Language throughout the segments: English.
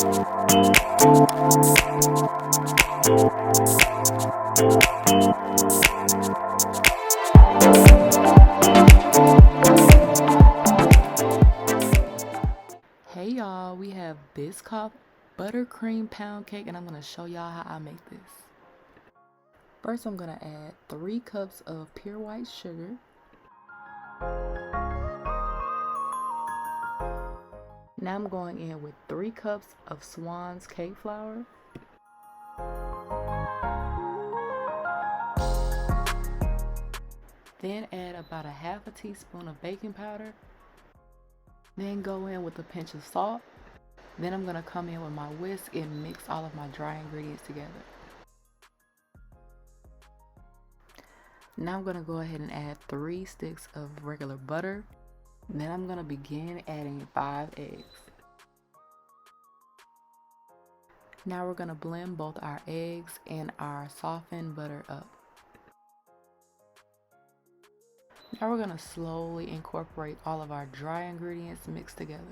Hey y'all, we have Biscoff buttercream pound cake, and I'm going to show y'all how I make this. First, I'm going to add 3 cups of pure white sugar. Now I'm going in with 3 cups of swans cake flour. Then add about a half a teaspoon of baking powder. Then go in with a pinch of salt. Then I'm going to come in with my whisk and mix all of my dry ingredients together. Now I'm going to go ahead and add 3 sticks of regular butter. Then I'm going to begin adding 5 eggs. Now we're going to blend both our eggs and our softened butter up. Now we're going to slowly incorporate all of our dry ingredients mixed together.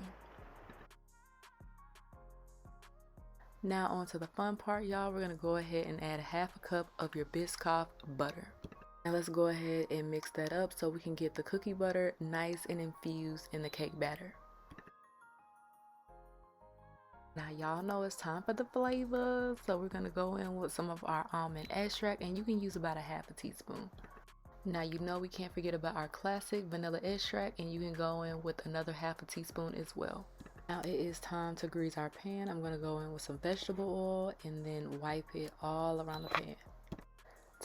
Now on to the fun part, y'all. We're going to go ahead and add half a cup of your Biscoff butter. Now let's go ahead and mix that up so we can get the cookie butter nice and infused in the cake batter. Now y'all know it's time for the flavor, so we're going to go in with some of our almond extract, and you can use about a half a teaspoon. Now you know we can't forget about our classic vanilla extract, and you can go in with another half a teaspoon as well. Now it is time to grease our pan. I'm going to go in with some vegetable oil and then wipe it all around the pan.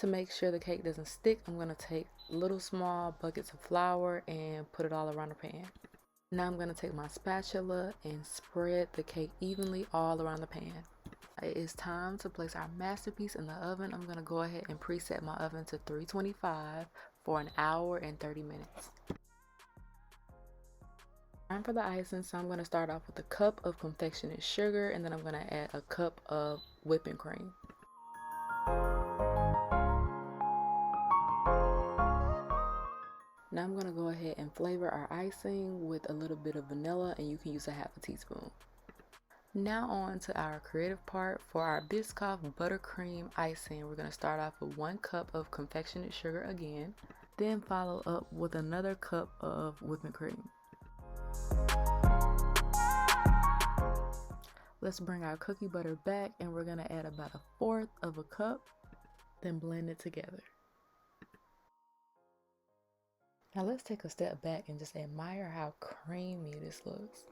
To make sure the cake doesn't stick, I'm going to take little small buckets of flour and put it all around the pan. Now I'm going to take my spatula and spread the cake evenly all around the pan. It is time to place our masterpiece in the oven. I'm going to go ahead and preset my oven to 325 for an hour and 30 minutes. Time for the icing, so I'm going to start off with a cup of confectionate sugar, and then I'm going to add a cup of whipping cream. Now I'm going to go ahead and flavor our icing with a little bit of vanilla, and you can use a half a teaspoon. Now on to our creative part. For our Biscoff buttercream icing, we're going to start off with 1 cup of confectionate sugar again, then follow up with another cup of whipping cream. Let's bring our cookie butter back, and we're going to add about 1/4 of a cup, then blend it together. Now let's take a step back and just admire how creamy this looks.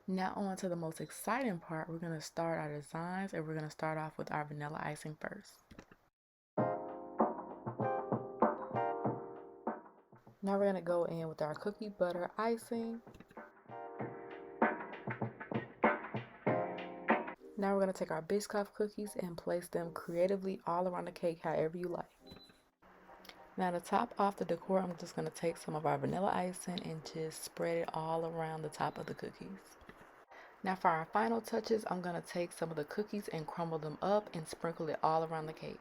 Now on to the most exciting part. We're going to start our designs, and we're going to start off with our vanilla icing first. Now we're going to go in with our cookie butter icing. Now we're going to take our Biscoff cookies and place them creatively all around the cake however you like. Now to top off the decor, I'm just going to take some of our vanilla icing and just spread it all around the top of the cookies. Now for our final touches, I'm going to take some of the cookies and crumble them up and sprinkle it all around the cake.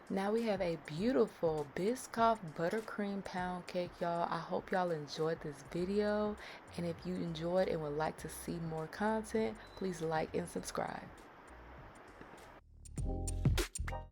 Now we have a beautiful Biscoff buttercream pound cake, y'all. I hope y'all enjoyed this video, and if you enjoyed and would like to see more content, please like and subscribe.